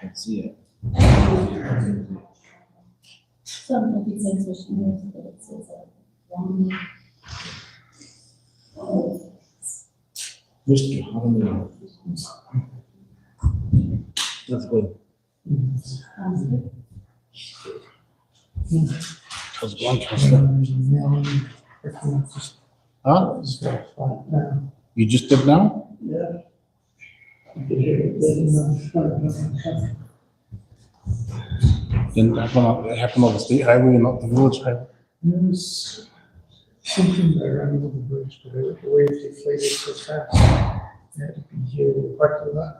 Let's see it. Some of these things which means that it says Mr. Harmon. That's good. How's it going, Counselor? Huh? You just did now? Yeah. Didn't happen on the state highway and not the village highway? There's something that ran over the bridge, but the wave deflated so fast. They had to be here to part of that.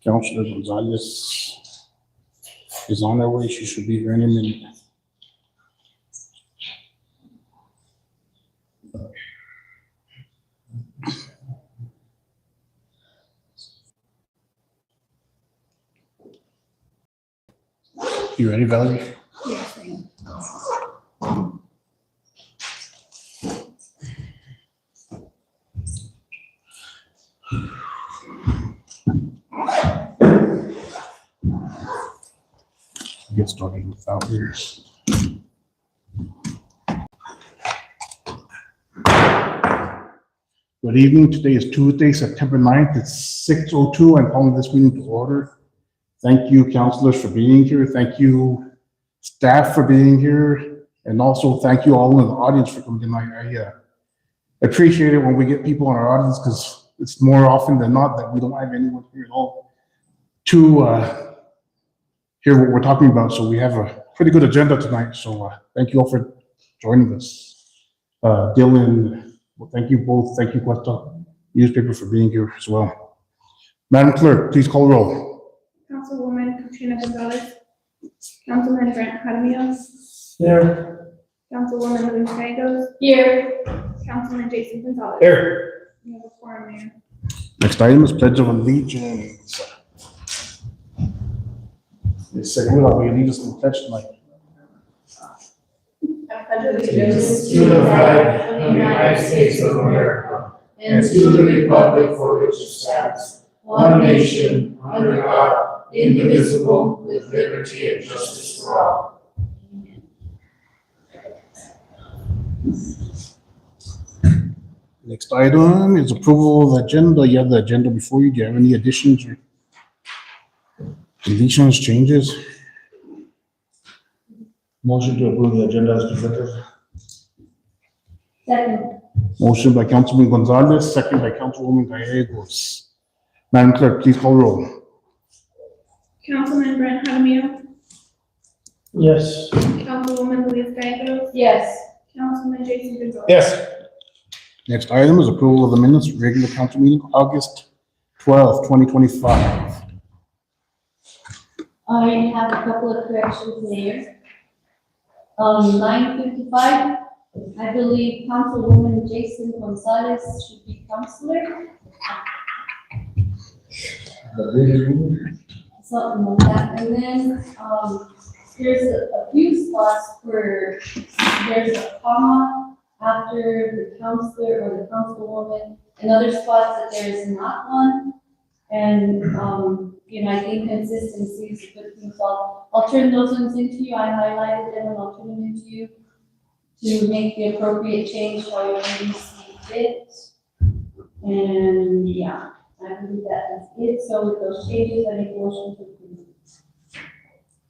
Councilor Gonzalez is on her way. She should be here in a minute. You ready, Valerie? yes, I am. Get started without here. Good evening. Today is Tuesday, September 9th. It's 6:02. I'm calling this meeting to order. Thank you, councilors, for being here. Thank you, staff, for being here. And also thank you all in the audience for coming tonight. I appreciate it when we get people in our audience because it's more often than not that we don't have anyone here at all to hear what we're talking about. So we have a pretty good agenda tonight. So thank you all for joining us. Dylan, well, thank you both. Thank you, Questa newspaper, for being here as well. Madam Clerk, please call the roll. Councilwoman Katrina Gonzalez. Councilman Grant Jaramillo. There. Councilwoman Luis Gallegos. Here. Councilman Jason Gonzalez. There. You have a quorum, Mayor. Next item is Pledge of Allegiance. They said, will you lead us in the pledge tonight? Allegiance To the flag of the United States of America and to the republic for which it stands, one nation, under God, indivisible, with liberty and justice for all. Next item is approval of the agenda. You have the agenda before you. Do you have any additions or deletions, changes? Motion to approve the agenda as presented. Second. Motion by Councilman Gonzalez, second by Councilwoman Gallegos. Madam Clerk, please call roll. Councilman Grant Jaramillo. Yes. Councilwoman Luis Gallegos. Yes. Councilman Jason Gonzalez. Yes. Next item is approval of the minutes, regular council meeting, August 12th, 2025. I have a couple of corrections there. 9:55, I believe Councilwoman Jason Gonzalez should be counselor, something like that. And then, there's a few spots where there's a comma after the counselor or the councilwoman, and other spots that there is not one. And, I think consistency is a good thing, so I'll turn those ones into you. I highlighted them and I'll turn them into you to make the appropriate change however you see fit. And yeah, I believe that's it. So with those changes, I make a motion to approve.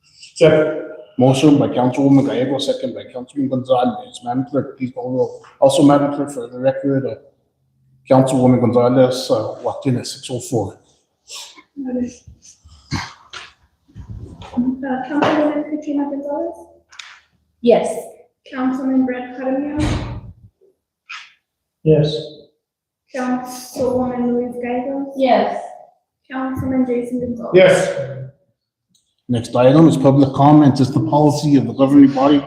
Second. Motion by Councilwoman Gallegos, second by Councilman Gonzalez. Madam Clerk, please call roll. Also, Madam Clerk, for the record, Councilwoman Gonzalez walked in at 6:04. Noted. Councilwoman Katrina Gonzalez, Yes. Councilman Brent Cadamio, Yes. Councilwoman Luis Gallegos, Yes. Councilman Jason Gonzalez. Yes. Next item is public comment. It's the policy of the governing body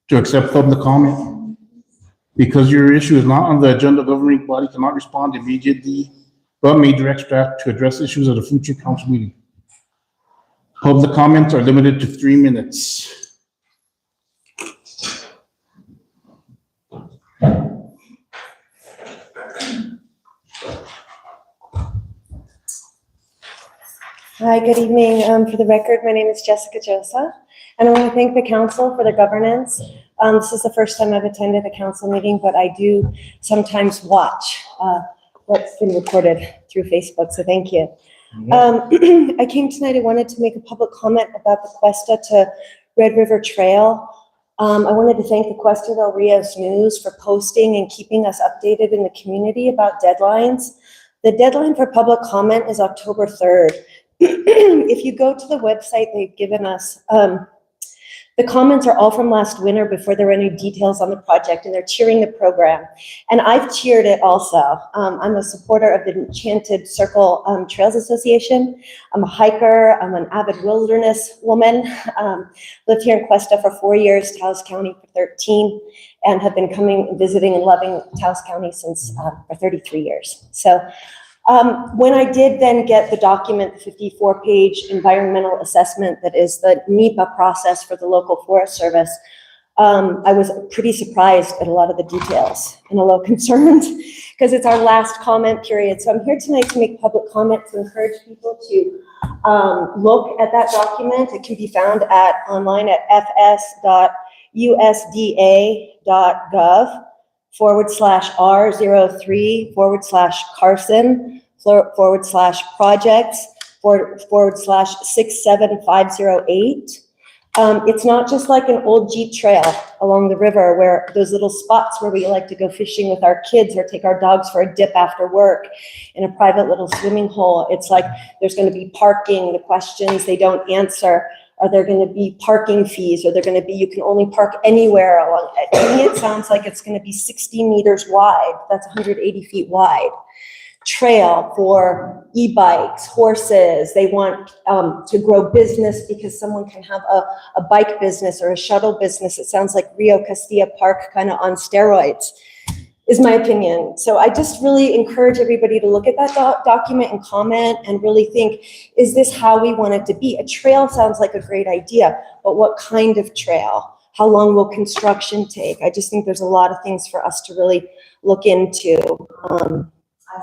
to accept public comment. Because your issue is not on the agenda, the governing body cannot respond immediately, but may direct staff to address issues at a future council meeting. Public comments are limited to 3 minutes. Hi, good evening. For the record, my name is Jessica Josa, and I want to thank the council for the governance. This is the first time I've attended a council meeting, but I do sometimes watch what's been recorded through Facebook, so thank you. I came tonight, I wanted to make a public comment about the Questa to Red River Trail. I wanted to thank the Questa del Rios News for posting and keeping us updated in the community about deadlines. The deadline for public comment is October 3rd. If you go to the website they've given us, the comments are all from last winter before there were any details on the project, and they're cheering the program. And I've cheered it also. I'm a supporter of the Enchanted Circle Trails Association. I'm a hiker. I'm an avid wilderness woman. Lived here in Questa for 4 years, Taos County for 13, and have been coming and visiting and loving Taos County since for 33 years. So when I did then get the document, the 54-page environmental assessment that is the NEPA process for the local Forest Service, I was pretty surprised at a lot of the details and a little concerned because it's our last comment period. So I'm here tonight to make public comment to encourage people to look at that document. It can be found online at fs.usd.gov/R03/projects/67508. It's not just like an old Jeep trail along the river where those little spots where we like to go fishing with our kids or take our dogs for a dip after work in a private little swimming hole. It's like there's going to be parking, the questions they don't answer. Are there going to be parking fees? Are there going to be, you can only park anywhere along it? To me, it sounds like it's going to be 60 meters wide. That's 180 feet wide. Trail for e-bikes, horses. They want to grow business because someone can have a bike business or a shuttle business. It sounds like Rio Castilla Park kind of on steroids, is my opinion. So I just really encourage everybody to look at that document and comment and really think, is this how we want it to be? A trail sounds like a great idea, but what kind of trail? How long will construction take? I just think there's a lot of things for us to really look into.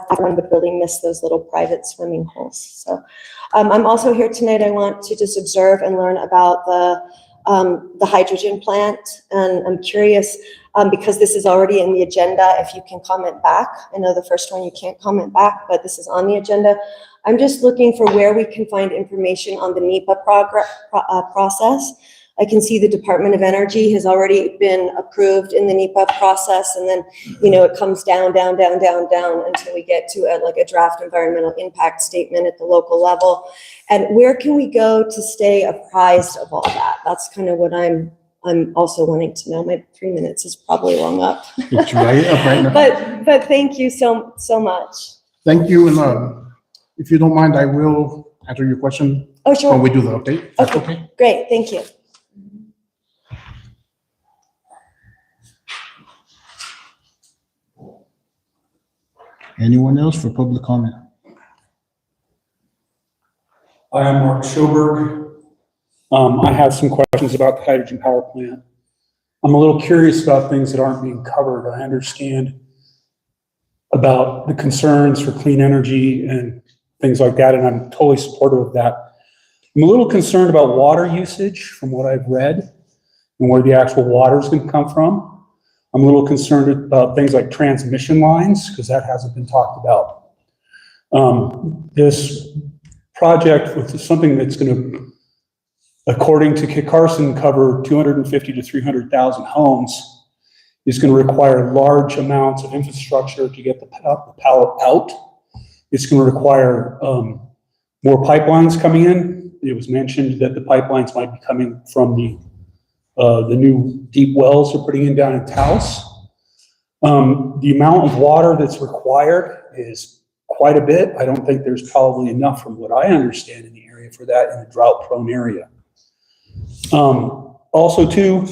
Everyone would really miss those little private swimming holes. So I'm also here tonight. I want to just observe and learn about the hydrogen plant. And I'm curious, because this is already in the agenda, if you can comment back. I know the first one you can't comment back, but this is on the agenda. I'm just looking for where we can find information on the NEPA process. I can see the Department of Energy has already been approved in the NEPA process, and then, it comes down until we get to a draft environmental impact statement at the local level. And where can we go to stay apprised of all that? That's kind of what I'm also wanting to know. My 3 minutes is probably long up. It's right up right now. But thank you so much. Thank you, and if you don't mind, I will answer your question Oh, sure. when we do the update. That's okay. Great, thank you. Anyone else for public comment? Hi, I'm Mark Schoberg. I have some questions about the hydrogen power plant. I'm a little curious about things that aren't being covered. I understand about the concerns for clean energy and things like that, and I'm totally supportive of that. I'm a little concerned about water usage from what I've read and where the actual water is going to come from. I'm a little concerned about things like transmission lines, because that hasn't been talked about. This project with something that's going to, according to Kit Carson, cover 250 to 300,000 homes is going to require large amounts of infrastructure to get the power out. It's going to require more pipelines coming in. it was mentioned that the pipelines might be coming from the new deep wells they're putting in down in Taos. The amount of water that's required is quite a bit. I don't think there's probably enough from what I understand in the area for that in a drought-prone area. Also too,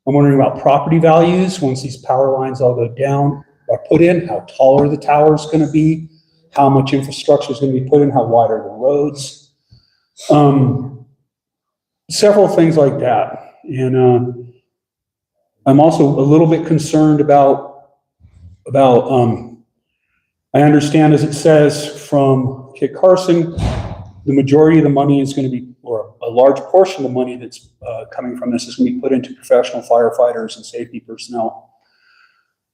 I'm wondering about property values once these power lines all go down or put in, how tall are the towers gonna be, how much infrastructure is gonna be put in, how wide are the roads. Several things like that. And I'm also a little bit concerned about I understand, as it says from Kit Carson, the majority of the money is going to be, or a large portion of the money that's coming from this is going to be put into professional firefighters and safety personnel.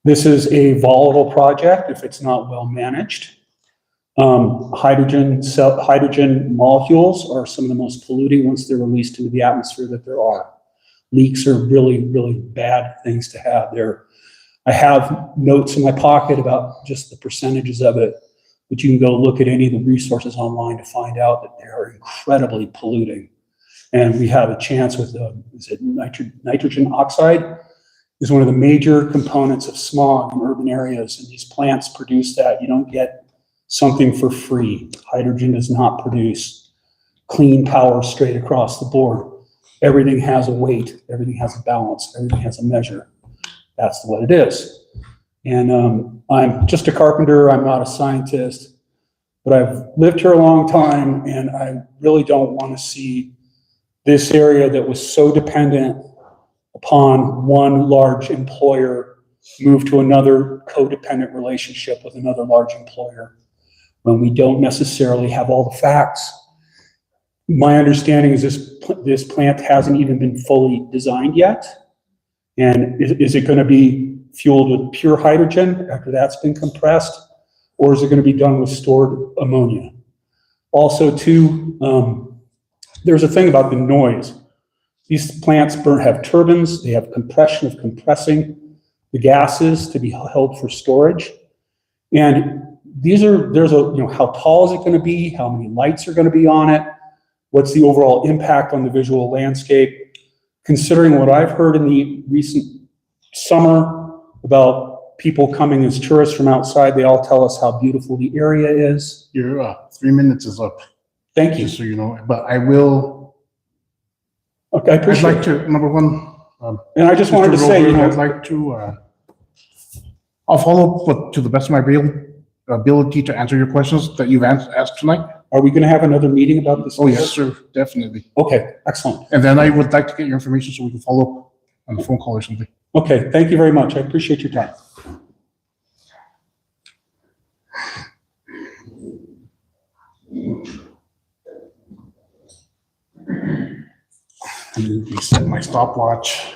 This is a volatile project if it's not well managed. Hydrogen molecules are some of the most polluting once they're released into the atmosphere that there are. Leaks are really, really bad things to have there. I have notes in my pocket about just the percentages of it, but you can go look at any of the resources online to find out that they are incredibly polluting. And we have a chance with, is it nitrogen oxide is one of the major components of smog in urban areas. And these plants produce that. You don't get something for free. Hydrogen does not produce clean power straight across the board. Everything has a weight, everything has a balance, everything has a measure. That's what it is. And I'm just a carpenter, I'm not a scientist, but I've lived here a long time and I really don't want to see this area that was so dependent upon one large employer move to another codependent relationship with another large employer when we don't necessarily have all the facts. My understanding is this plant hasn't even been fully designed yet. And is it going to be fueled with pure hydrogen after that's been compressed? Or is it going to be done with stored ammonia? Also, too, there's a thing about the noise. These plants have turbines. They have compression of compressing the gases to be held for storage. And how tall is it going to be? How many lights are going to be on it? What's the overall impact on the visual landscape? Considering what I've heard in the recent summer about people coming as tourists from outside, they all tell us how beautiful the area is. Your 3 minutes is up, Thank you. just so you know, but I will, Okay, I I'd appreciate like it. to, number one, And I just wanted to Mr. say, Roberg, I'd like to, I'll follow up with, to the best of my ability to answer your questions that you've asked tonight. are we going to have another meeting about this? Oh, yes, sir, definitely. Okay, excellent. And then I would like to get your information so we can follow up on the phone call or something. Okay, thank you very much. I appreciate your time. Let me reset my stopwatch.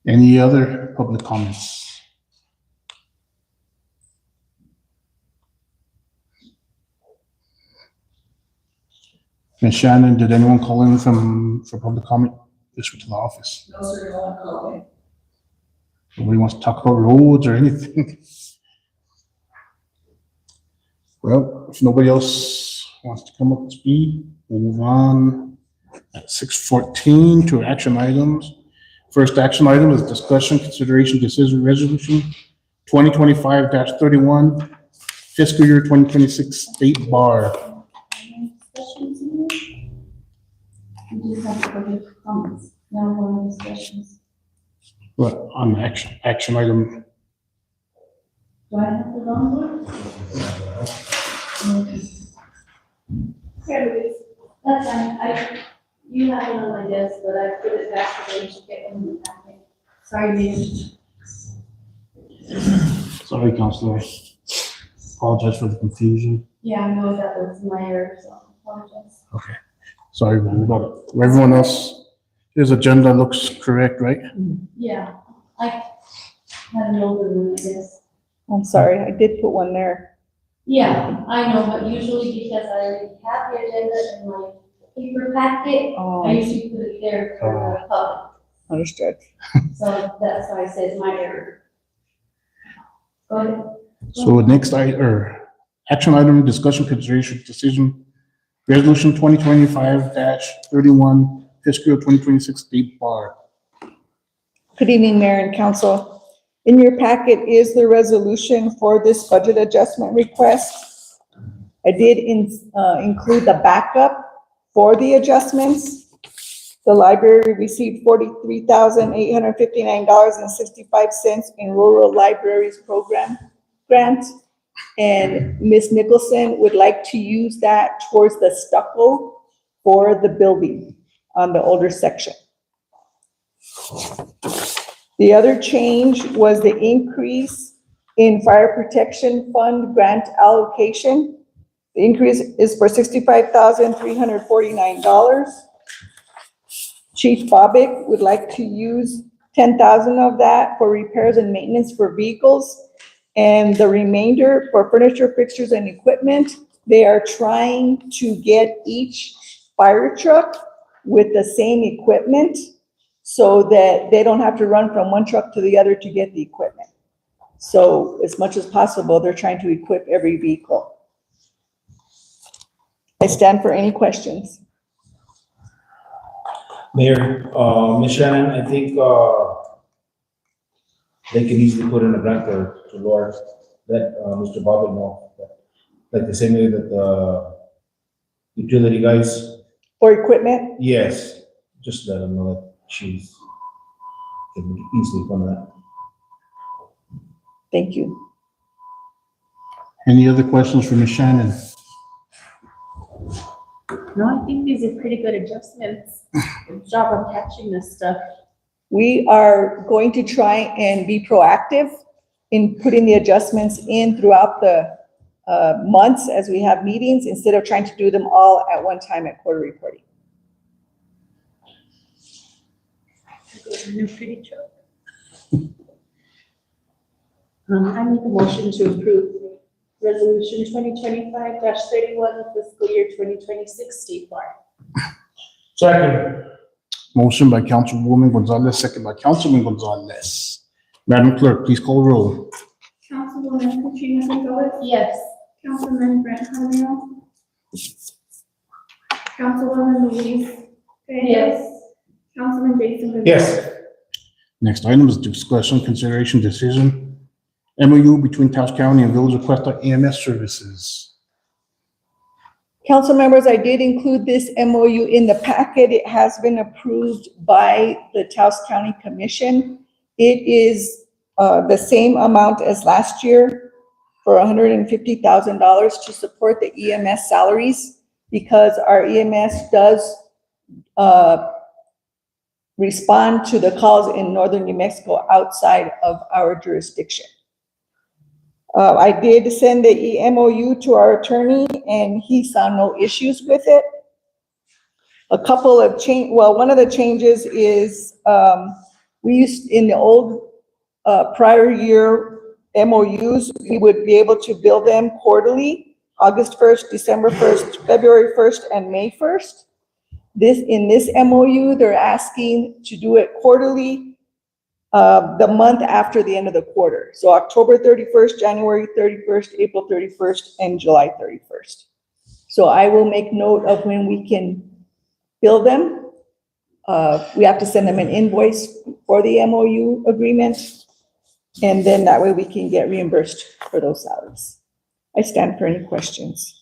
Any other public comments? And Shannon, did anyone call in for public comment? This went to the office. No, sir, no one called me. Nobody wants to talk about roads or anything? Well, if nobody else wants to come up to speed, we'll move on at 6:14 to action items. First action item is discussion, consideration, decision, resolution 2025-31, fiscal year 2026 state bar. We just have public comments, now more discussions. But on the action item, Do I have the wrong one? Here it is. That's fine, you have it on my desk, but I put it back so that you should get one in the packet. Sorry, Mayor. sorry, Counselor. Apologize for the confusion. Yeah, I know that was my error, so I apologize. Okay. Sorry about it. Everyone else, his agenda looks correct, right? Yeah, I had an older one, I guess. I'm sorry, I did put one there. Yeah, I know, but usually because I already have the agenda in my paper packet, I usually put it there for the public. Understood. So that's why I said my error. Go ahead. So next action item, discussion, consideration, decision, resolution 2025-31, fiscal year 2026 state bar. Good evening, Mayor and Council. In your packet is the resolution for this budget adjustment request. I did include the backup for the adjustments. The library received $43,859.65 in Rural Libraries Program grant. And Ms. Nicholson would like to use that towards the stucco for the building on the older section. The other change was the increase in Fire Protection Fund grant allocation. The increase is for $65,349. Chief Bobick would like to use 10,000 of that for repairs and maintenance for vehicles, and the remainder for furniture, fixtures, and equipment. They are trying to get each fire truck with the same equipment so that they don't have to run from one truck to the other to get the equipment. So as much as possible, they're trying to equip every vehicle. I stand for any questions. Mayor, Ms. Shannon, I think, they can easily put in a grant to Lord, let, Mr. Bobbitt know. Like the same way that the utility guys, For equipment, yes, just let them know that she's can easily fund that. thank you. Any other questions for Ms. Shannon? No, I think these are pretty good adjustments. Good job on catching this stuff. We are going to try and be proactive in putting the adjustments in throughout the months as we have meetings, instead of trying to do them all at one time at quarter reporting. New pretty truck. I make a motion to approve resolution 2025-31, fiscal year 2026 state bar. Second. Motion by Councilwoman Gonzalez, second by Councilman Gonzalez. Madam Clerk, please call the roll. Councilwoman Katrina Gonzalez. Yes. Councilman Brent Jaramillo. Councilwoman Louise. Yes. Councilman Jason. Yes. Next item is discussion, consideration, decision, MOU between Taos County and Village of Questa EMS services. Council members, I did include this MOU in the packet. It has been approved by the Taos County Commission. It is the same amount as last year for $150,000 to support the EMS salaries, because our EMS does respond to the calls in northern New Mexico outside of our jurisdiction. I did send the MOU to our attorney and he saw no issues with it. A couple of one of the changes is, we used in the old prior year MOUs, we would be able to bill them quarterly, August 1st, December 1st, February 1st, and May 1st. In this MOU, they're asking to do it quarterly, the month after the end of the quarter. So October 31st, January 31st, April 31st, and July 31st. So I will make note of when we can bill them. We have to send them an invoice for the MOU agreement. And then that way we can get reimbursed for those salaries. I stand for any questions.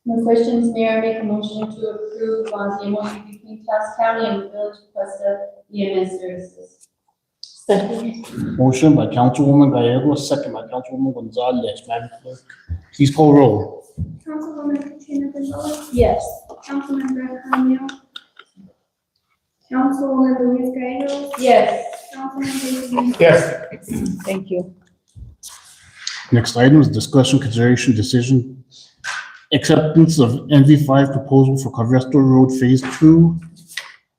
No questions, Mayor. I make a motion to approve on the MOU between Taos County and the Village of Questa EMS services. Motion by Councilwoman Gallegos, second by Councilwoman Gonzalez. Madam Clerk, please call roll. Councilwoman Katrina Gonzalez. Yes. Councilman Brent Jaramillo. Councilwoman Louise Gallegos. Yes. Councilman Jason. Yes. Thank you. Next item is discussion, consideration, decision, acceptance of NV5 proposal for Covresto Road Phase 2,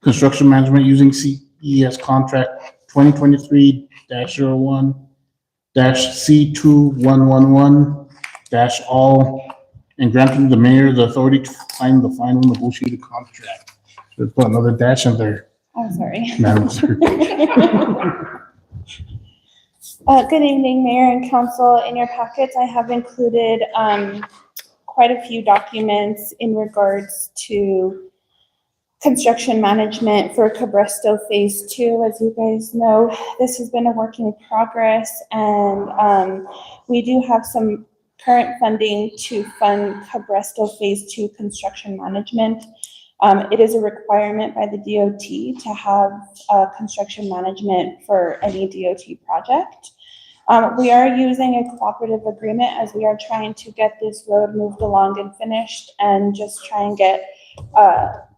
construction management using CES contract 2023-01-C2111-all, and granting the mayor the authority to sign the final negotiated contract. Should put another dash in there, I'm sorry. Madam Clerk. Good evening, Mayor and Council. In your packets, I have included quite a few documents in regards to construction management for Cabresto Phase 2. As you guys know, this has been a work in progress, and we do have some current funding to fund Cabresto Phase 2 construction management. It is a requirement by the DOT to have construction management for any DOT project. We are using a cooperative agreement as we are trying to get this road moved along and finished, and just try and get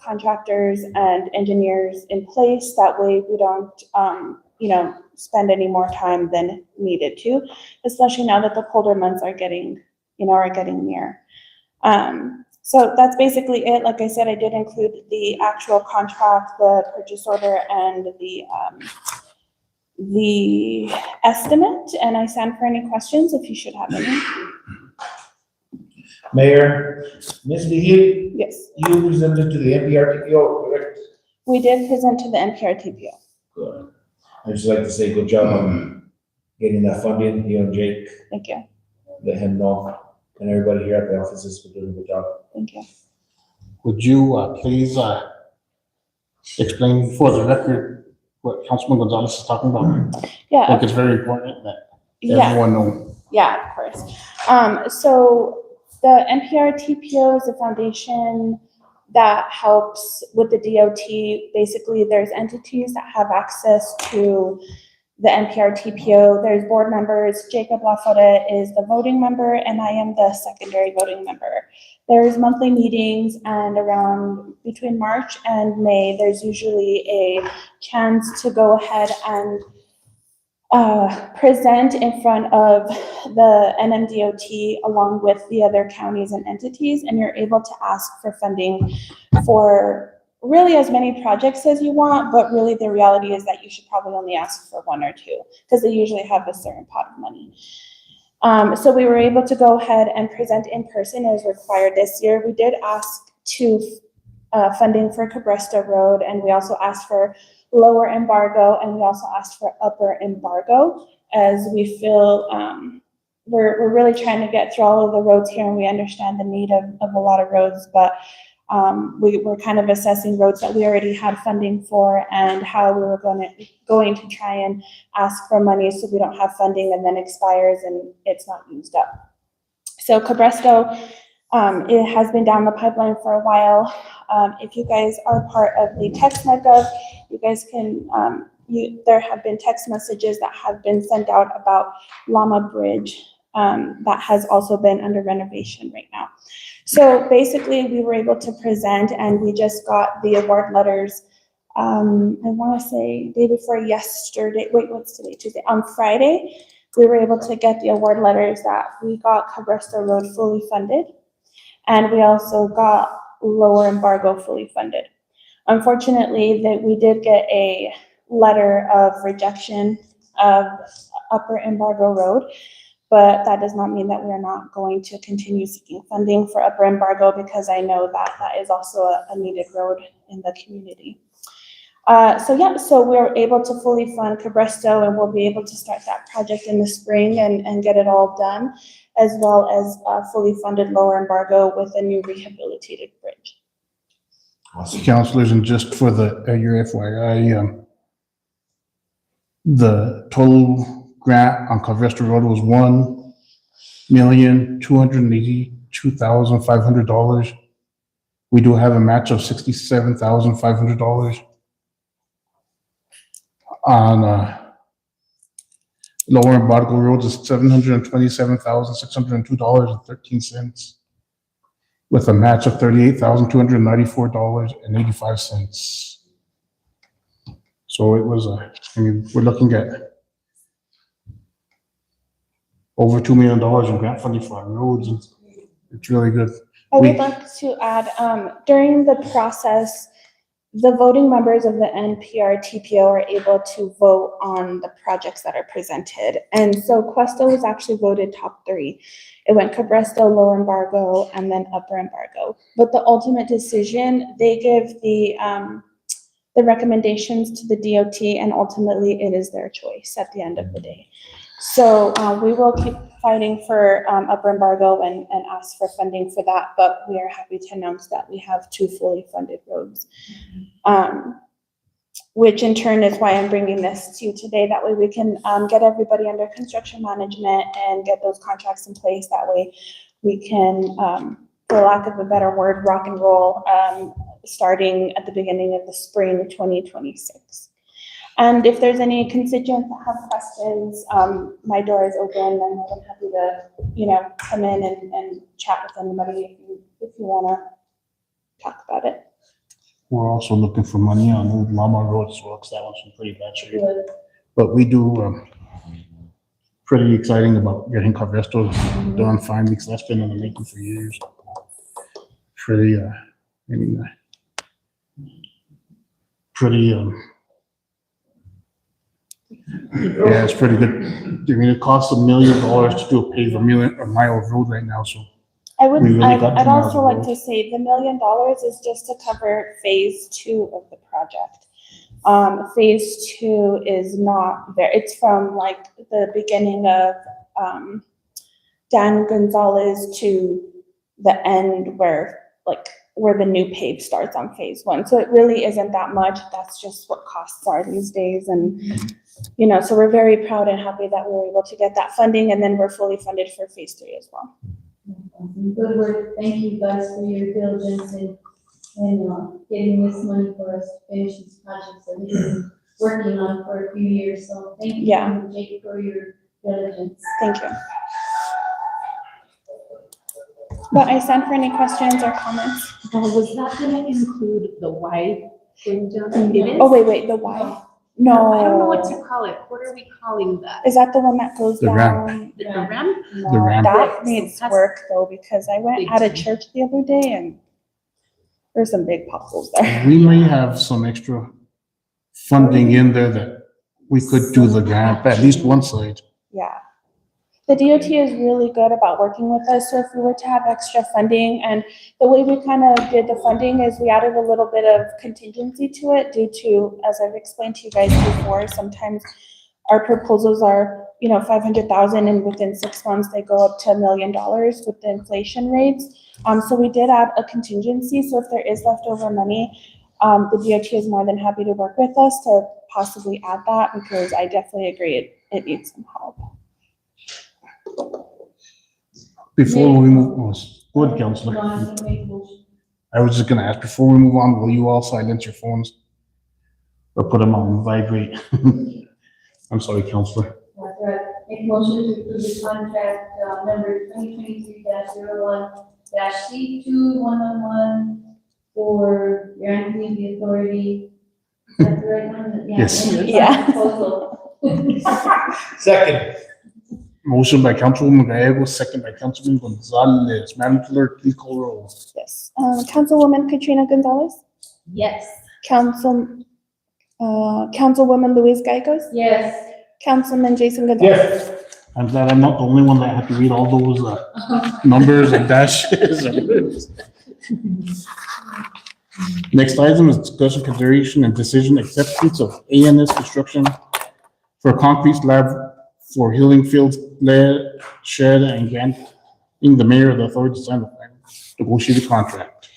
contractors and engineers in place. That way we don't, spend any more time than needed to, especially now that the colder months are getting near. So that's basically it. Like I said, I did include the actual contract, the purchase order, and the estimate, and I stand for any questions if you should have any. Mayor, Ms. Vigil, Yes, you presented to the NPRTPO, correct? we did present to the NPRTPO. Good. I'd just like to say good job on getting that funding, you and Jake, Thank you, let him know, and everybody here at the offices for doing a good job. thank you. Would you please explain for the record what Councilman Gonzalez is talking about? I Yeah, think it's very important that yeah. everyone knows. Yeah, of course. So the NPR TPO is a foundation that helps with the DOT. Basically, there's entities that have access to the NPR TPO. There's board members. Jacob Lafora is the voting member, and I am the secondary voting member. There's monthly meetings, and around between March and May, there's usually a chance to go ahead and present in front of the NMDOT along with the other counties and entities, and you're able to ask for funding for really as many projects as you want, but really the reality is that you should probably only ask for one or two because they usually have a certain pot of money. So we were able to go ahead and present in person as required this year. We did ask to funding for Cabresto Road, and we also asked for lower embargo, and we also asked for upper embargo, as we feel we're really trying to get through all of the roads here, and we understand the need of a lot of roads, but we're kind of assessing roads that we already had funding for and how we were going to try and ask for money so we don't have funding and then expires and it's not used up. So Cabresto, it has been down the pipeline for a while. If you guys are part of the TextNetGov, you guys can, there have been text messages that have been sent out about Llama Bridge that has also been under renovation right now. So basically we were able to present, and we just got the award letters, I want to say day before yesterday, wait, what's today, Tuesday? On Friday, we were able to get the award letters that we got Cabresto Road fully funded, and we also got lower embargo fully funded. Unfortunately, that we did get a letter of rejection of upper embargo road, but that does not mean that we're not going to continue seeking funding for upper embargo, because I know that that is also a needed road in the community. So we're able to fully fund Cabresto, and we'll be able to start that project in the spring and get it all done, as well as fully funded lower embargo with a new rehabilitated bridge. Awesome. Councilors, and just for your FYI, the total grant on Cabresto Road was $1,282,500. We do have a match of $67,500. On lower embargo roads is $727,602.13, with a match of $38,294.85. So it was we're looking at over $2 million in grant funding for our roads. It's really good. I would like to add, during the process, the voting members of the NPR TPO are able to vote on the projects that are presented. And so Questa was actually voted top 3. It went Cabresto, lower embargo, and then upper embargo. But the ultimate decision, they give the the recommendations to the DOT, and ultimately it is their choice at the end of the day. So we will keep fighting for upper embargo and ask for funding for that, but we are happy to announce that we have 2 fully funded roads. Which in turn is why I'm bringing this to you today. That way we can get everybody under construction management and get those contracts in place. That way we can, for lack of a better word, rock and roll, starting at the beginning of the spring 2026. And if there's any constituents that have questions, my door is open. I'm more than happy to, come in and chat with anybody if you want to talk about it. We're also looking for money on Old Lamar Road as well, because that one's in pretty bad shape. Good. But we do, pretty exciting about getting Carvesto done finally, because that's been in the making for years. Pretty, yeah, it's pretty good. I mean, it costs $1 million to do a mile of road right now, so. I would, We really got I'd to also know. like to say the $1 million is just to cover phase 2 of the project. Phase 2 is not there. It's from like the beginning of, Dan Gonzalez to the end where the new pave starts on phase 1. So it really isn't that much. That's just what costs are these days. And, so we're very proud and happy that we were able to get that funding, and then we're fully funded for phase 3 as well. Good work. Thank you guys for your diligence in getting this money for us to finish these projects that we've been working on for a few years. So thank you, Yeah. Jake, for your diligence. Thank you. But I stand for any questions or comments. Was that gonna include the Y going down? It is? Oh, wait, the why? No. I don't know what to call it. What are we calling that? Is that the one that goes The down? ramp. The ramp? No, The ramp. that needs work though, because I went Big out of time. church the other day and there's some big potholes there. We may have some extra funding in there that we could do the ramp, at least one side. Yeah. The DOT is really good about working with us, so if we were to have extra funding, and the way we kind of did the funding is we added a little bit of contingency to it due to, as I've explained to you guys before, sometimes our proposals are, 500,000 and within 6 months they go up to $1 million with the inflation rates. So we did add a contingency, so if there is leftover money, the DOT is more than happy to work with us to possibly add that, because I definitely agree it needs some help. Before we move on, go ahead, Counselor. I was just gonna ask, before we move on, will you all silence your phones? Or put them on vibrate? I'm sorry, Counselor. That's right. Make motion to approve the contract, number 2023-01-C2111 for granting the authority. Is that the right one? Yes. Yeah. Proposal. Second. Motion by Councilwoman Gallego, second by Councilman Gonzalez. Madam Clerk, please call roll. Yes. Councilwoman Katrina Gonzalez, Yes. Councilwoman Louise Gallegos, Yes. Councilman Jason Gonzalez. Yes. I'm glad I'm not the only one that had to read all those numbers and dashes. Next item is discussion, consideration, and decision acceptance of ANS construction for concrete slab for Healing Fields shed and granting the mayor the authority to sign the negotiated contract.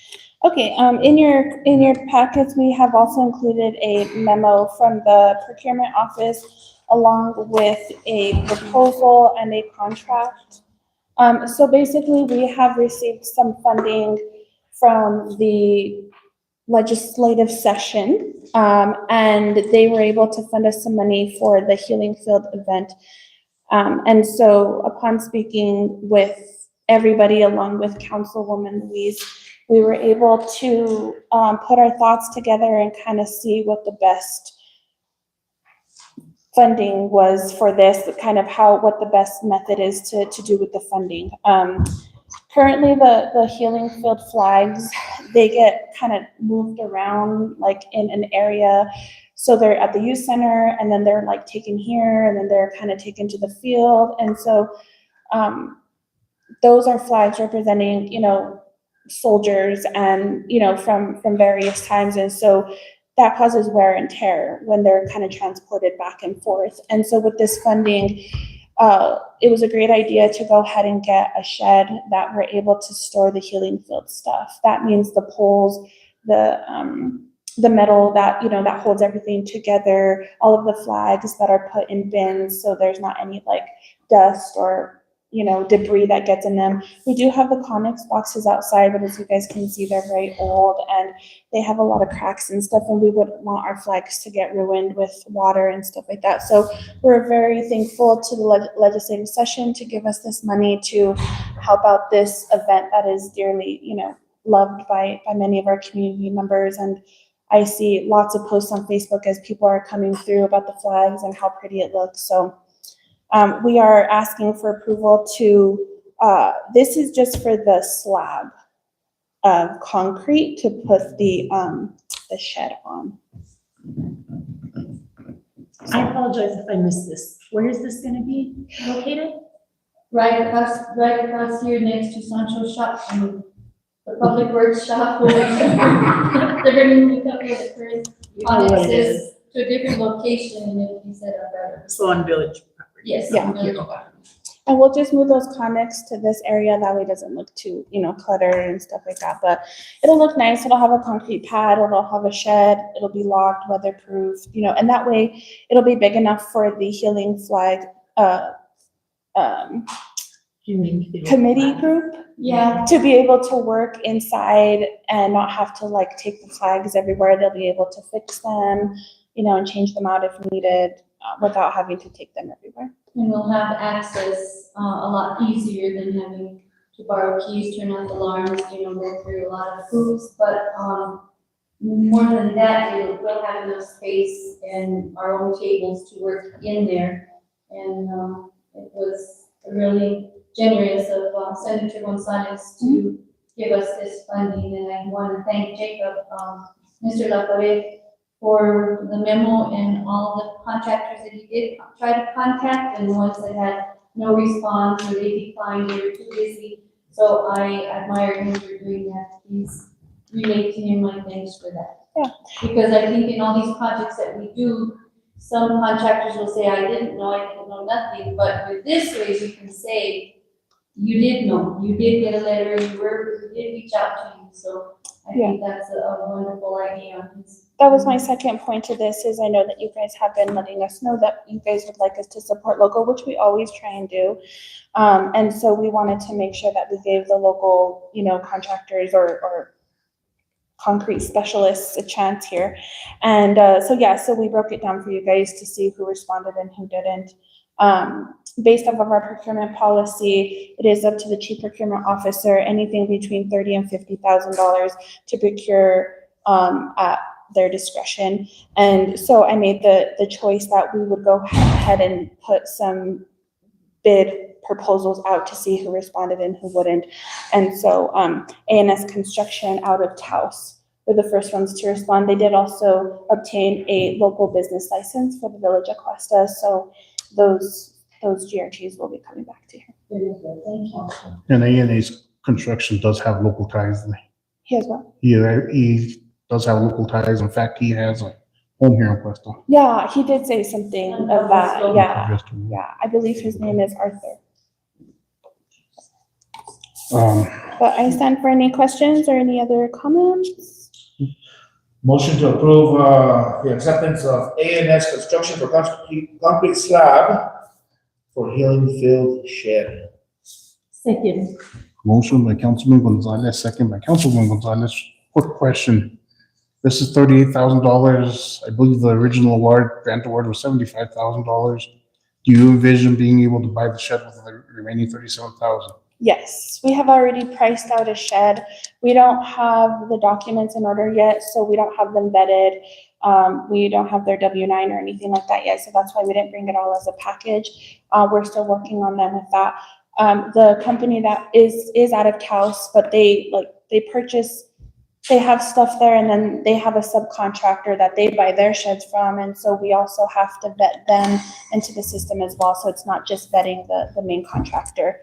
Okay, in your packets, we have also included a memo from the procurement office along with a proposal and a contract. So basically, we have received some funding from the legislative session, and they were able to fund us some money for the Healing Field event. And so upon speaking with everybody along with Councilwoman Louise, we were able to put our thoughts together and kind of see what the best funding was for this, kind of what the best method is to do with the funding. Currently, the Healing Field flags, they get kind of moved around like in an area. So they're at the youth center, and then they're like taken here, and then they're kind of taken to the field. And so those are flags representing, soldiers and, from various times. And so that causes wear and tear when they're kind of transported back and forth. And so with this funding, it was a great idea to go ahead and get a shed that we're able to store the healing field stuff. That means the poles, the metal that, you know, that holds everything together, all of the flags that are put in bins, so there's not any like dust or, you know, debris that gets in them. We do have the comics boxes outside, but as you guys can see, they're very old and they have a lot of cracks and stuff, and we wouldn't want our flags to get ruined with water and stuff like that. So we're very thankful to the legislative session to give us this money to help out this event that is dearly, you know, loved by many of our community members. And I see lots of posts on Facebook as people are coming through about the flags and how pretty it looks. So we are asking for approval to, this is just for the slab of concrete to put the shed on. I apologize if I missed this. Where is this gonna be located? Right across here next to Sancho's shop, and the public works shop. They're gonna move up with the current You know what it annexes is. to a different location, and it'll be set up better. So on Village property. Yes. Yeah. on Village Park. And we'll just move those comics to this area, that way it doesn't look too, you know, cluttered and stuff like that. But it'll look nice, it'll have a concrete pad, it'll have a shed, it'll be locked, weatherproof, you know, and that way it'll be big enough for the healing flag committee group Yeah, to be able to work inside and not have to like take the flags everywhere. They'll be able to fix them, you know, and change them out if needed, without having to take them everywhere. and we'll have access a lot easier than having to borrow keys, turn off alarms, you know, go through a lot of hoops. But more than that, we'll have enough space and our own tables to work in there. And it was really generous of Senator Gonzalez to give us this funding. And I want to thank Jacob, Mr. Lapared, for the memo and all the contractors that he did try to contact, and the ones that had no response or they declined, they were too busy. So I admire him for doing that. Please relate to him my thanks for that. Yeah. Because I think in all these projects that we do, some contractors will say, I didn't know nothing, but with this way, you can say, you did know, you did get a letter, you did reach out to you, so I think that's a wonderful idea. That was my second point to this, is I know that you guys have been letting us know that you guys would like us to support local, which we always try and do. And so we wanted to make sure that we gave the local, you know, contractors or concrete specialists a chance here. And so we broke it down for you guys to see who responded and who didn't. Based off of our procurement policy, it is up to the chief procurement officer, anything between $30,000 and $50,000 to procure at their discretion. And so I made the choice that we would go ahead and put some bid proposals out to see who responded and who wouldn't. And so A&S Construction out of Taos were the first ones to respond. They did also obtain a local business license for the village of Questa. So those GRTs will be coming back to here. Very good, thank you. And A&A's construction does have local ties. He as well. He does have local ties. In fact, he has a home here in Questa. Yeah, he did say something of that. Yeah, Just, yeah. I believe his name is Arthur. But I stand for any questions or any other comments. Motion to approve, the acceptance of A&S Construction for concrete slab for Healing Field Shed. Second. Motion by Councilman Gonzalez, second by Councilwoman Gonzalez. Quick question. This is $38,000. I believe the original grant award was $75,000. Do you envision being able to buy the shed with the remaining $37,000? Yes, we have already priced out a shed. We don't have the documents in order yet, so we don't have them vetted. We don't have their W-9 or anything like that yet, so that's why we didn't bring it all as a package. We're still working on them with that. The company that is out of Taos, but they have stuff there, and then they have a subcontractor that they buy their sheds from, and so we also have to vet them into the system as well. So it's not just vetting the main contractor,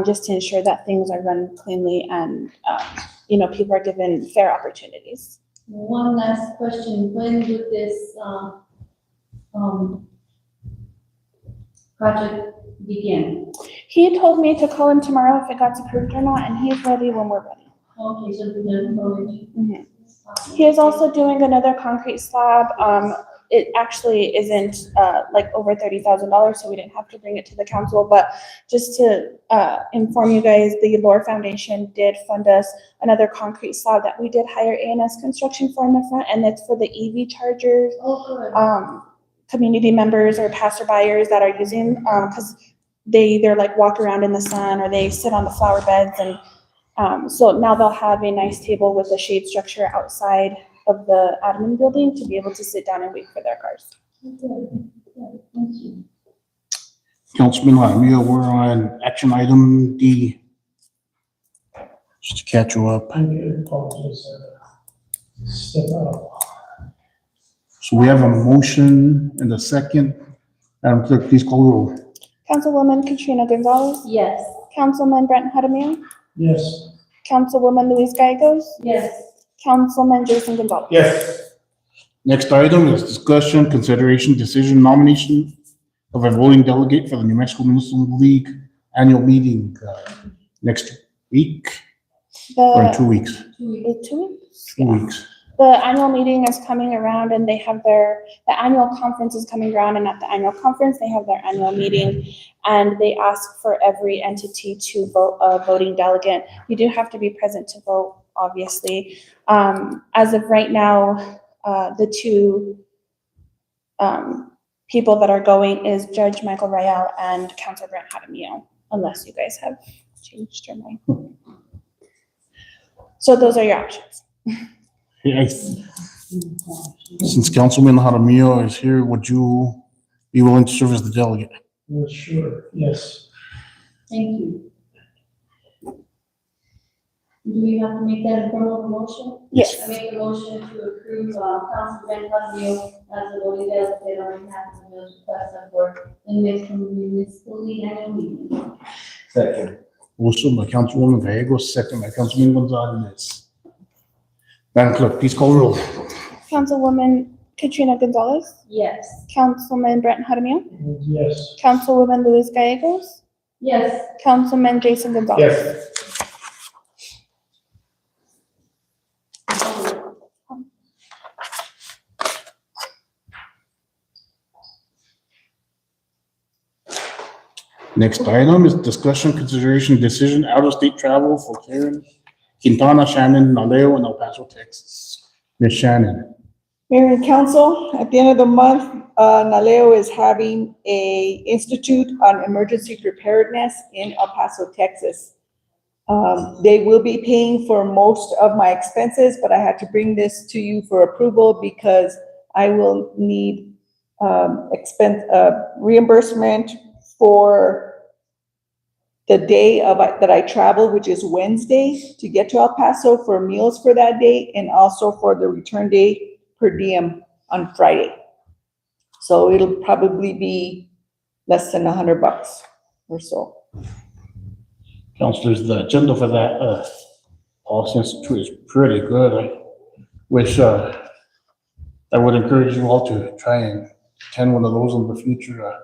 just to ensure that things are run cleanly and people are given fair opportunities. One last question, when would this, project begin? He told me to call him tomorrow if it got approved or not, and he's ready when we're ready. Okay, so we're gonna go into. He is also doing another concrete slab. It actually isn't, like over $30,000, so we didn't have to bring it to the council, but just to, inform you guys, the Lore Foundation did fund us another concrete slab that we did hire A&S Construction for in the front, and it's for the EV chargers. Oh, good. Community members or passerbyers that are using, because they either like walk around in the sun or they sit on the flower beds, and so now they'll have a nice table with a shade structure outside of the admin building to be able to sit down and wait for their cars. Good. Thank you. Councilman Jaramillo, we're on action item D. Just to catch you up. I apologize, step out. So we have a motion and a second. Madam Clerk, please call the roll. Councilwoman Katrina Gonzalez, Yes. Councilman Brent Jaramillo, Yes. Councilwoman Luis Gallegos, Yes. Councilman Jason Gonzalez. Yes. Next item is discussion, consideration, decision, nomination of a voting delegate for the New Mexico Municipal League annual meeting next week or in 2 weeks. 2 weeks. 2 weeks? 2 weeks. The annual meeting is coming around and they have the annual conference is coming around, and at the annual conference, they have their annual meeting, and they ask for every entity to vote a voting delegate. You do have to be present to vote, obviously. As of right now, the two people that are going is Judge Michael Royale and Councilor Brent Jaramillo, unless you guys have changed your mind. So those are your options. Hey, since Councilman Jaramillo is here, would you be willing to serve as the delegate? Well, sure, yes. Thank you. Do we have to make that in form of a motion? Yes. I make a motion to approve, Council Brent Jaramillo as the voting delegate on behalf of the village of Questa for the Mexican Municipal League annual meeting. Second. Motion by Councilwoman Gallegos, second by Councilman Gonzalez. Madam Clerk, please call the roll. Councilwoman Katrina Gonzalez, Yes. Councilman Brent Jaramillo, Yes. Councilwoman Luis Gallegos, Yes. Councilman Jason Gonzalez. Yes. Next item is discussion, consideration, decision, out-of-state travel for Karen Quintana, Shannon, Naleo, and El Paso, Texas. Ms. Shannon. Mayor and council, at the end of the month, Naleo is having a Institute on Emergency Preparedness in El Paso, Texas. They will be paying for most of my expenses, but I had to bring this to you for approval because I will need reimbursement for the day that I travel, which is Wednesday, to get to El Paso for meals for that day, and also for the return day per diem on Friday. So it'll probably be less than $100 or so. Councilors, the agenda for that policy institute is pretty good. I wish I would encourage you all to try and attend one of those in the future.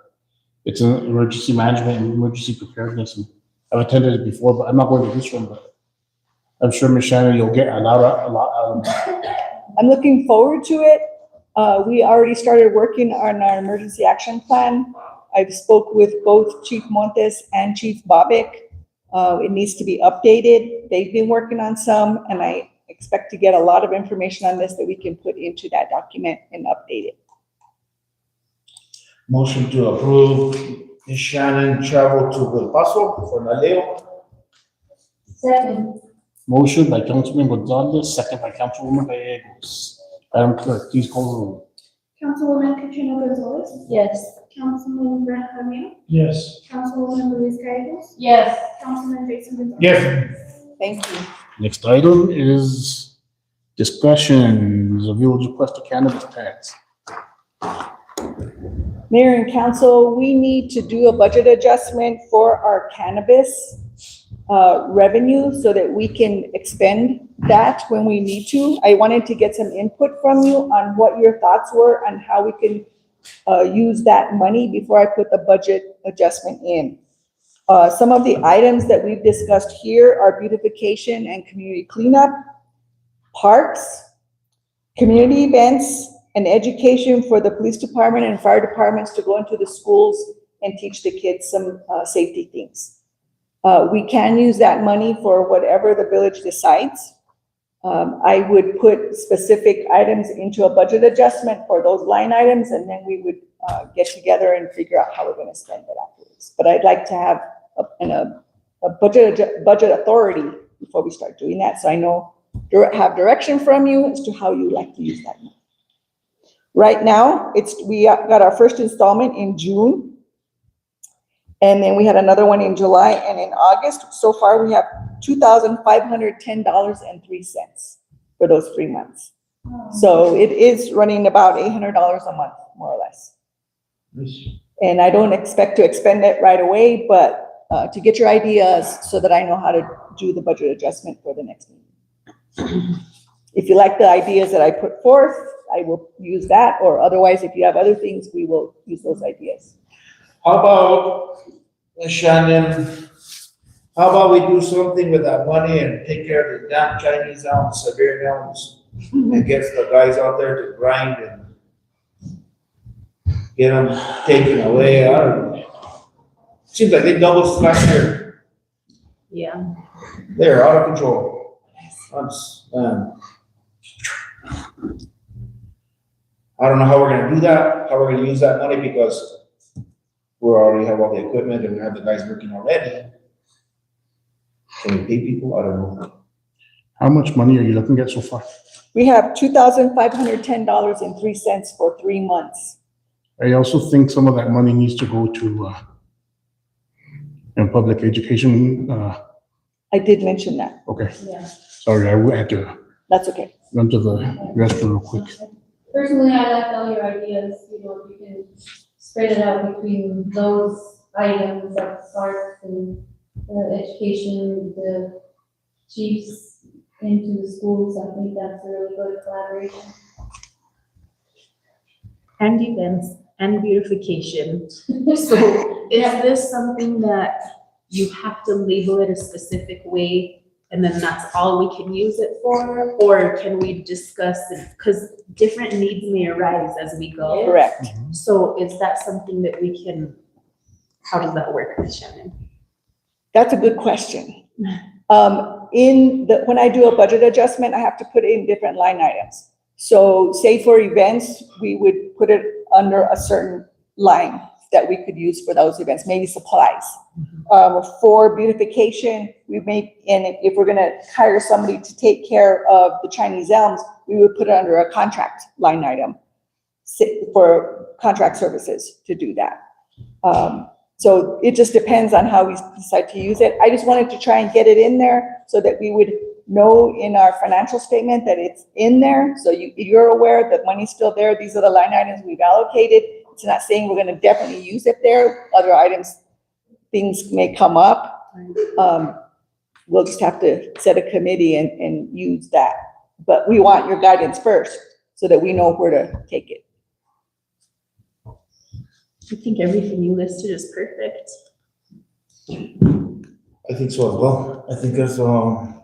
It's an emergency management and emergency preparedness, and I've attended it before, but I'm not going to this one, but I'm sure, Ms. Shannon, you'll get a lot out of it. I'm looking forward to it. We already started working on our emergency action plan. I've spoke with both Chief Montes and Chief Bobbitt. It needs to be updated. They've been working on some, and I expect to get a lot of information on this that we can put into that document and update it. Motion to approve Ms. Shannon travel to El Paso for Naleo. Second. Motion by Councilman Gonzalez, second by Councilwoman Gallegos. Madam Clerk, please call the roll. Councilwoman Katrina Gonzalez, Yes. Councilman Brent Jaramillo, Yes. Councilwoman Luis Gallegos, Yes. Councilman Jason Gonzalez. Yes. Thank you. Next item is discussions of Village of Questa cannabis tax. Mayor and council, we need to do a budget adjustment for our cannabis. revenue so that we can expend that when we need to. I wanted to get some input from you on what your thoughts were on how we can use that money before I put the budget adjustment in. Some of the items that we've discussed here are beautification and community cleanup, parks, community events, and education for the police department and fire departments to go into the schools and teach the kids some safety things. We can use that money for whatever the village decides. I would put specific items into a budget adjustment for those line items, and then we would get together and figure out how we're gonna spend it afterwards. But I'd like to have a budget authority before we start doing that, so I know, have direction from you as to how you like to use that money. Right now, we got our first installment in June. And then we had another one in July and in August. So far, we have $2,510.03 for those 3 months. So it is running about $800 a month, more or less. And I don't expect to expend it right away, but to get your ideas so that I know how to do the budget adjustment for the next meeting. If you like the ideas that I put forth, I will use that, or otherwise, if you have other things, we will use those ideas. How about, Shannon, how about we do something with that money and take care of the damn Chinese elms, Siberian elms, and get the guys out there to grind and get them taken away? I don't know. Seems like they doubled last year. Yeah. They're out of control. I don't know how we're gonna do that, how we're gonna use that money, because we already have all the equipment and we have the guys working already. Can we pay people? I don't know. How much money are you looking at so far? We have $2,510.03 for 3 months. I also think some of that money needs to go to, public education, I did mention that. okay, Yeah. sorry, I had to That's okay. run to the restroom real quick. Personally, I like all your ideas, you know, if you can spread it out between those items like parks and education, the chiefs into the schools. I think that's a really good collaboration. And events and beautification. So is this something that you have to label it a specific way and then that's all we can use it for? Or can we discuss it? Because different needs may arise as we go. Correct. So is that something that we can, how does that work, Shannon? That's a good question. When I do a budget adjustment, I have to put in different line items. So say for events, we would put it under a certain line that we could use for those events, maybe supplies. For beautification, and if we're gonna hire somebody to take care of the Chinese elms, we would put it under a contract line item for contract services to do that. So it just depends on how we decide to use it. I just wanted to try and get it in there so that we would know in our financial statement that it's in there. So you're aware that money's still there. These are the line items we've allocated. It's not saying we're gonna definitely use it there. Other items, things may come up. We'll just have to set a committee and use that. But we want your guidance first so that we know where to take it. I think everything you listed is perfect. I think so as well. I think that's, sounds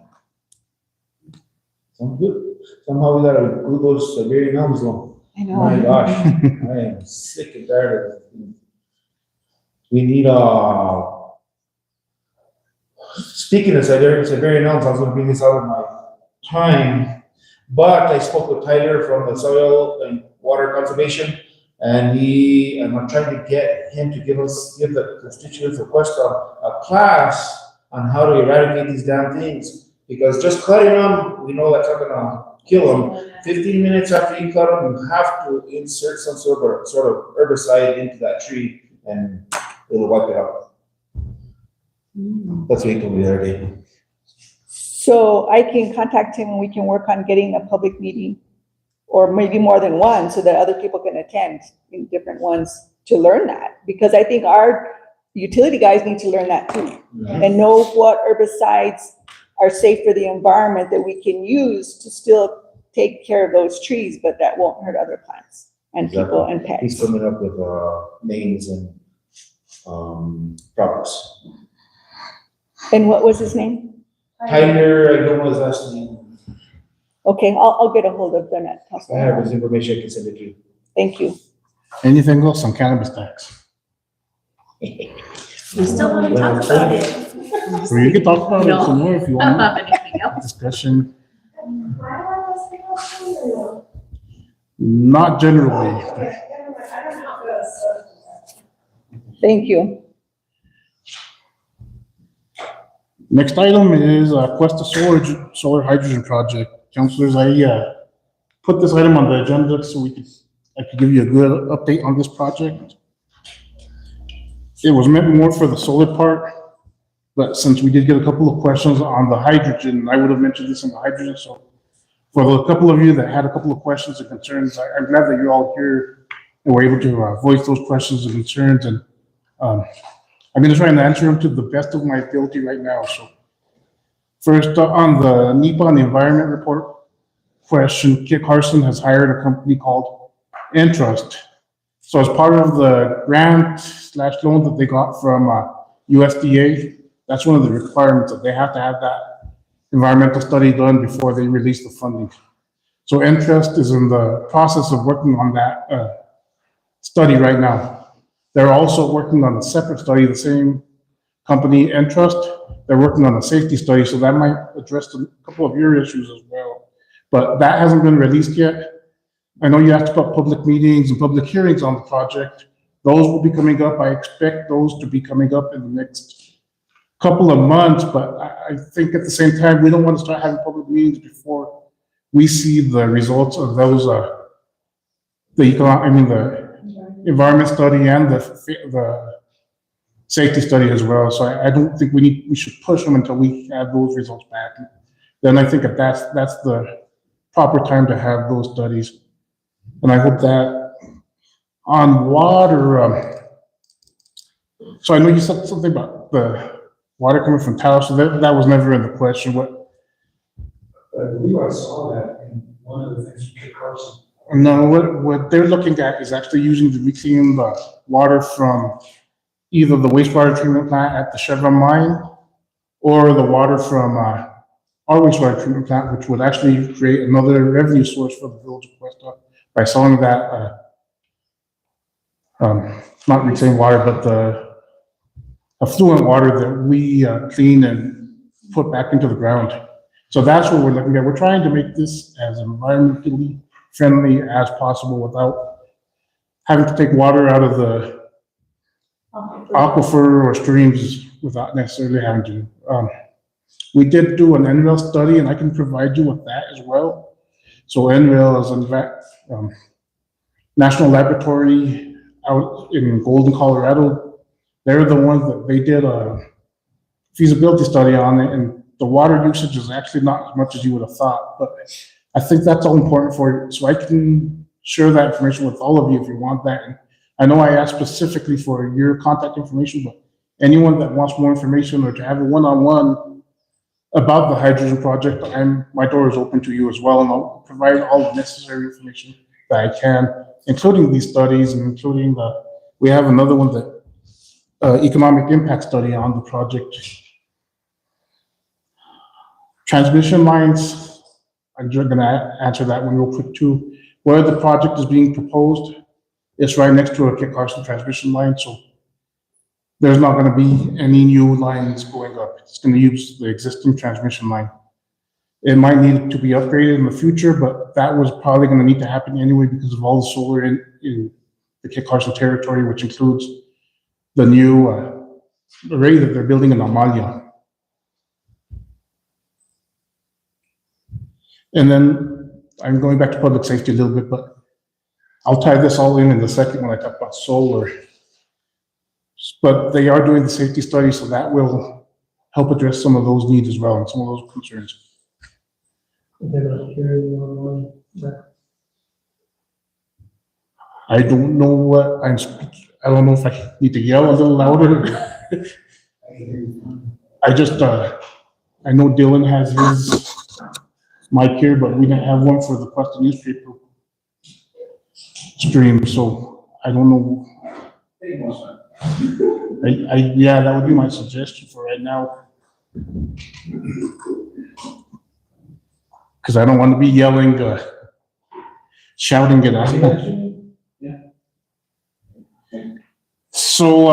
good. Somehow we gotta include those Siberian elms though. I know. My gosh, I am sick and tired of it. We need, speaking of Siberian elms, I was gonna bring this out of my time, but I spoke with Tyler from the Soil and Water Conservation, and I'm trying to get him to give the constituents of Questa a class on how to eradicate these damn things, because just cutting them, we know that's not gonna kill them. 15 minutes after you cut them, you have to insert some sort of herbicide into that tree and it'll wipe it out. That's what he told me the other day. So I can contact him and we can work on getting a public meeting, or maybe more than one, so that other people can attend in different ones to learn that. Because I think our utility guys need to learn that too. And know what herbicides are safe for the environment that we can use to still take care of those trees, but that won't hurt other plants and people and He's pets. coming up with, names and, products. And what was his name? Tyler, I don't know his last name. Okay, I'll get a hold of them at I have his Tesla. information, I can send it to you. Thank you. Anything else on cannabis tax? We still want to talk about it. Or you can talk about it No. some more if you I don't want. have anything else. Discussion, not generally. Thank you. Next item is Questa solar hydrogen project. Councilors, I put this item on the agenda so I could give you a good update on this project. It was meant more for the solar part, but since we did get a couple of questions on the hydrogen, I would have mentioned this on the hydrogen, so for the couple of you that had a couple of questions and concerns, I'm glad that you're all here and were able to voice those questions and concerns, and I'm gonna try and answer them to the best of my ability right now. So first, on the NEPA and the environment report question, Kit Carson has hired a company called Entrust. So as part of the grant/loan that they got from USDA, that's one of the requirements, that they have to have that environmental study done before they release the funding. So Entrust is in the process of working on that study right now. They're also working on a separate study, the same company, Entrust. They're working on a safety study, so that might address a couple of your issues as well. But that hasn't been released yet. I know you asked about public meetings and public hearings on the project. Those will be coming up. I expect those to be coming up in the next couple of months, but I think at the same time, we don't want to start having public meetings before we see the results of those, the environment study and the safety study as well. So I don't think we should push them until we have those results back. Then I think that that's the proper time to have those studies. And I hope that on water, so I know you said something about the water coming from Taos, so that was never in the question. What? I believe I saw that in one of the things from Kit Carson. No, what they're looking at is actually using the reclaim the water from either the wastewater treatment plant at the Chevron mine or the water from our wastewater treatment plant, which would actually create another revenue source for the village of Questa by selling that, not reclaimed water, but the affluent water that we clean and put back into the ground. So that's what we're looking at. We're trying to make this as environmentally friendly as possible without having to take water out of the aquifer or streams without necessarily having to. We did do an NREL study, and I can provide you with that as well. So NREL is in National Laboratory out in Golden, Colorado. They're the ones that they did a feasibility study on it, and the water usage is actually not as much as you would have thought, but I think that's all important for you. So I can share that information with all of you if you want that. And I know I asked specifically for your contact information, but anyone that wants more information or to have a one-on-one about the hydrogen project, my door is open to you as well, and I'll provide all the necessary information that I can, including these studies and including we have another one that economic impact study on the project. Transmission lines, I'm just gonna answer that one real quick too. Where the project is being proposed, it's right next to a Kit Carson transmission line, so there's not gonna be any new lines going up. It's gonna use the existing transmission line. It might need to be upgraded in the future, but that was probably gonna need to happen anyway because of all the solar in the Kit Carson territory, which includes the new array that they're building in Amalia. And then I'm going back to public safety a little bit, but I'll tie this all in the second when I talk about solar. But they are doing the safety study, so that will help address some of those needs as well and some of those concerns. They're not hearing you online. I don't know what I'm speaking. I don't know if I need to yell a little louder. I just, I know Dylan has his mic here, but we didn't have one for the Questa newspaper stream, so I don't know. Yeah, that would be my suggestion for right now. Because I don't want to be yelling, shouting it out. So,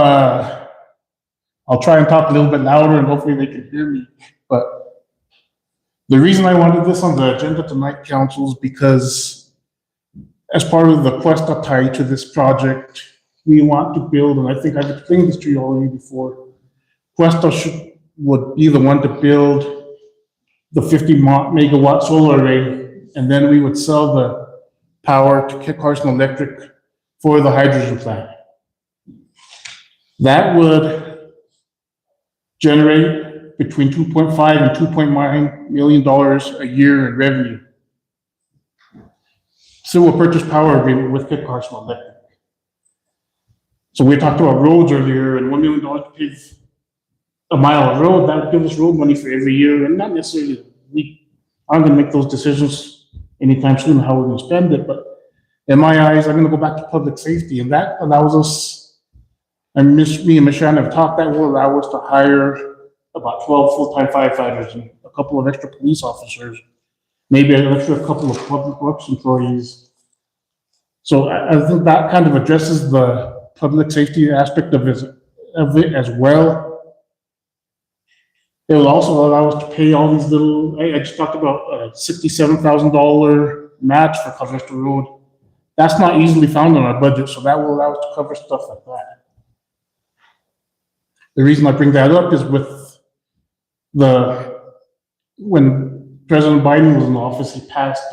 I'll try and talk a little bit louder and hopefully they can hear me. But the reason I wanted this on the agenda tonight, council, is because as part of the Questa tie to this project, we want to build, and I think I've explained this to you already before, Questa would be the one to build the 50 megawatt solar array, and then we would sell the power to Kit Carson Electric for the hydrogen plant. That would generate between 2.5 and 2.9 million dollars a year in revenue. So we'll purchase power agreement with Kit Carson Electric. So we talked about roads earlier, and $1 million to pave a mile of road, that would give us road money for every year, and not necessarily, we aren't gonna make those decisions anytime soon how we're gonna spend it, but in my eyes, I'm gonna go back to public safety, and that allows us, and me and Michelle have talked, that will allow us to hire about 12 full-time firefighters and a couple of extra police officers, maybe an extra couple of public works employees. So I think that kind of addresses the public safety aspect of it as well. It will also allow us to pay all these little, I just talked about a $67,000 match for Covester Road. That's not easily found in our budget, so that will allow us to cover stuff like that. The reason I bring that up is with when President Biden was in office, he passed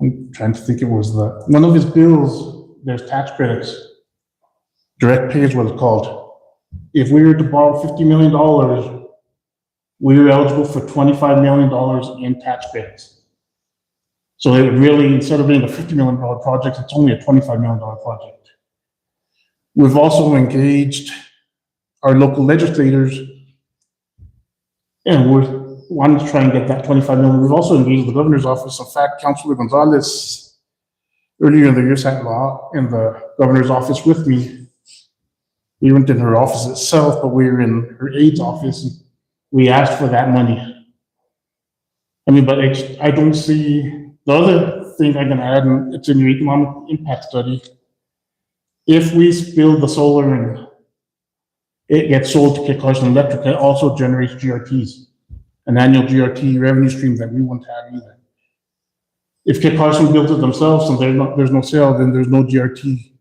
I'm trying to think, it was one of his bills, there's tax credits. Direct pay is what it's called. If we were to borrow $50 million, we were eligible for $25 million in tax credits. So it really, instead of being a $50 million project, it's only a $25 million project. We've also engaged our local legislators, and we're wanting to try and get that $25 million. We've also engaged the governor's office. In fact, Councilor Gonzalez, earlier in the year, sat in the governor's office with me. We weren't in her office itself, but we were in her aide's office, and we asked for that money. I mean, but I don't see, the other thing I can add, and it's in your economic impact study, if we build the solar and it gets sold to Kit Carson Electric, it also generates GRTs, an annual GRT revenue stream that we won't have either. If Kit Carson builds it themselves and there's no sale, then there's no GRT.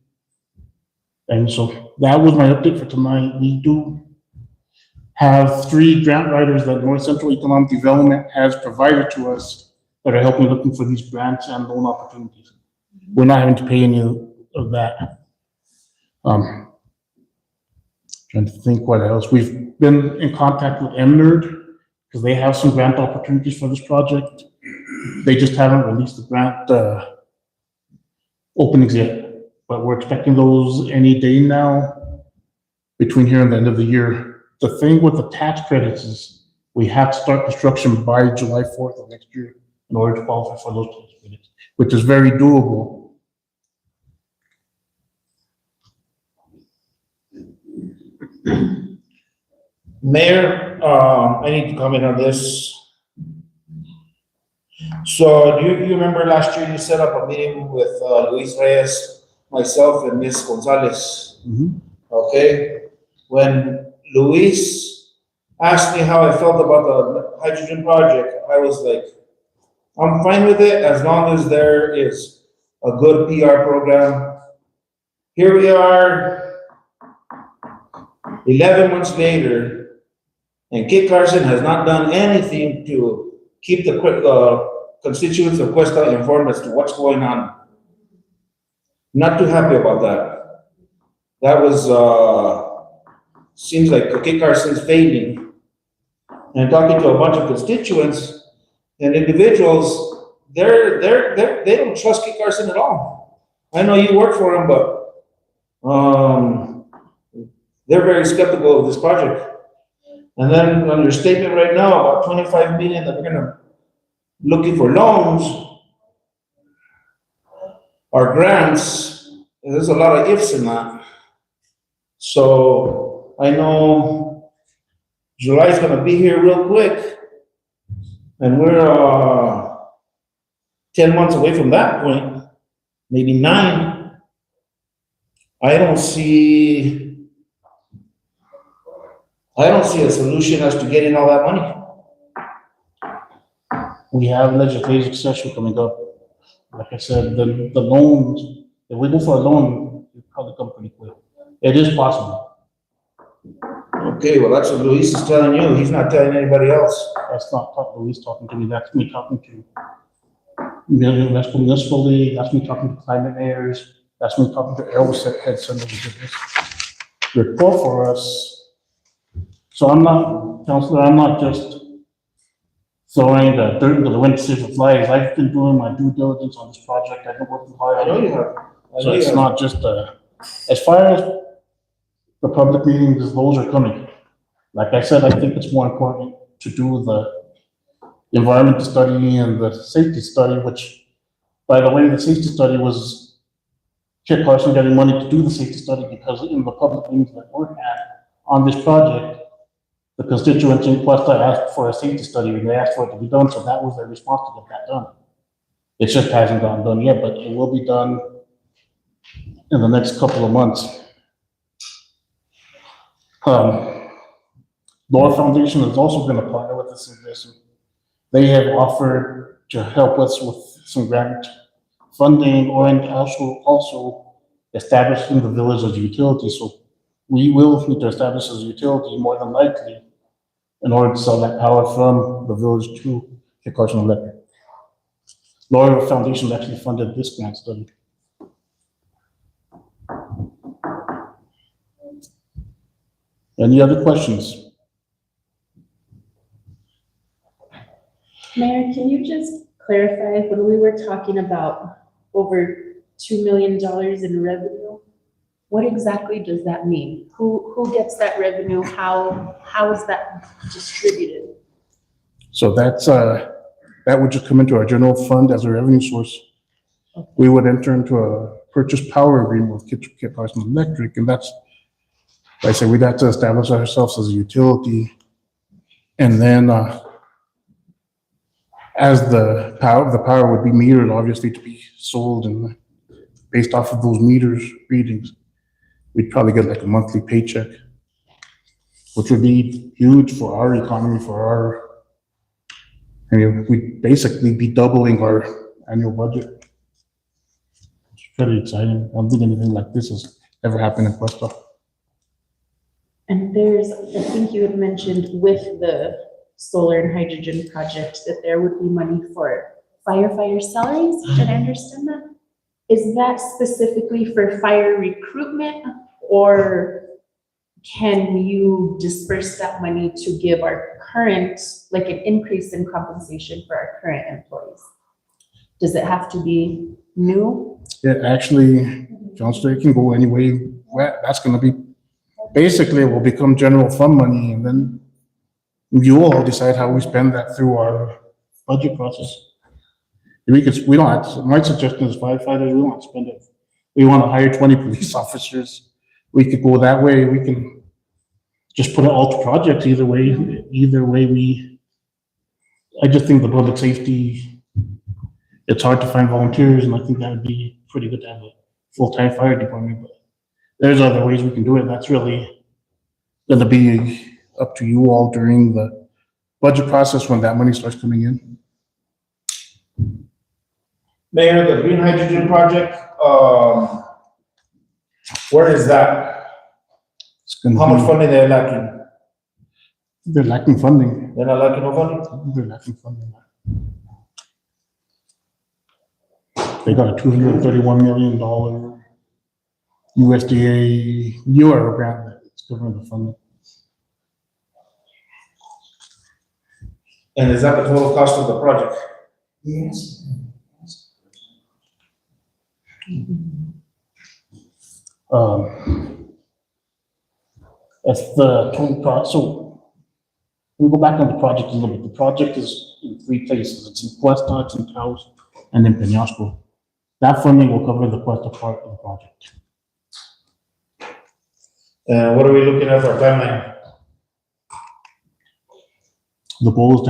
And so that was my update for tonight. We do have 3 grant writers that North Central Economic Development has provided to us that are helping looking for these grants and loan opportunities. We're not having to pay any of that. Trying to think what else. We've been in contact with MNERD because they have some grant opportunities for this project. They just haven't released the grant openings yet, but we're expecting those any day now between here and the end of the year. The thing with the tax credits is we have to start construction by July 4th of next year in order to qualify for those tax credits, which is very doable. Mayor, I need to comment on this. So do you remember last year you set up a meeting with Luis Reyes, myself, and Ms. Gonzalez? Mhm. Okay, when Luis asked me how I felt about the hydrogen project, I was like, I'm fine with it as long as there is a good PR program. Here we are, 11 months later, and Kit Carson has not done anything to keep the constituents of Questa informed as to what's going on. Not too happy about that. That was, seems like Kit Carson's failing. And talking to a bunch of constituents and individuals, they don't trust Kit Carson at all. I know you work for them, but, they're very skeptical of this project. And then on your statement right now, about 25 million that we're gonna, looking for loans or grants, there's a lot of ifs in that. So I know July's gonna be here real quick. And we're, 10 months away from that point, maybe 9. I don't see a solution as to getting all that money. We have legislative session coming up. Like I said, the loans, if we go for a loan, it probably come pretty quick. It is possible. Okay, well, that's what Luis is telling you. He's not telling anybody else. That's not Luis talking to me, that's me talking to municipal league, that's me talking to climate mayors, that's me talking to Errol head son of the business. Report for us. So I'm not, Counselor, I'm not just throwing the dirt into the wind to see if it flies. I've been doing my due diligence on this project. I've been working hard. I know you have. So it's not just as far as the public meetings, those are coming. Like I said, I think it's more important to do the environmental study and the safety study, which, by the way, the safety study was Kit Carson getting money to do the safety study because in the public meetings that we're at on this project, the constituents in Questa asked for a safety study and they asked for it to be done, so that was their response to get that done. It just hasn't gotten done yet, but it will be done in the next couple of months. Laura Foundation has also been a partner with us in this. They have offered to help us with some grant funding and also establishing the village as a utility. So we will need to establish as a utility more than likely in order to sell that power from the village to Kit Carson Electric. Laura Foundation actually funded this grant study. Any other questions? Mayor, can you just clarify, when we were talking about over $2 million in revenue, what exactly does that mean? Who gets that revenue? How is that distributed? So that's, that would just come into our general fund as a revenue source. We would enter into a purchase power agreement with Kit Carson Electric, and that's, like I said, we'd have to establish ourselves as a utility. And then, as the power would be metered, obviously, to be sold, and based off of those meters readings, we'd probably get like a monthly paycheck, which would be huge for our economy, we'd basically be doubling our annual budget. It's pretty exciting. I don't think anything like this has ever happened in Questa. And there's, I think you had mentioned with the solar and hydrogen project that there would be money for firefighter salaries. Did I understand that? Is that specifically for fire recruitment, or can you disperse that money to give our current, like an increase in compensation for our current employees? Does it have to be new? Yeah, actually, Johnston, it can go any way. That's gonna be, basically, it will become general fund money, and then you all decide how we spend that through our budget process. We don't have to, my suggestion is firefighters, we don't have to spend it. We want to hire 20 police officers. We could go that way. We can just put it all to projects either way. I just think the public safety, it's hard to find volunteers, and I think that would be pretty good to have a full-time fire department, but there's other ways we can do it. That's really gonna be up to you all during the budget process when that money starts coming in. Mayor, the green hydrogen project, where is that? It's gonna How much be- funding they're lacking? They're lacking funding. They're not lacking no funding? They're lacking funding. They got a $231 million USDA Euro grant that's covering the funding. And is that the total cost of the project? Yes. As the total so we'll go back on the project a little bit. The project is in 3 places. It's in Questa, it's in Taos, and in Penasco. That funding will cover the Questa part of the project. What are we looking at for timeline? The goal is to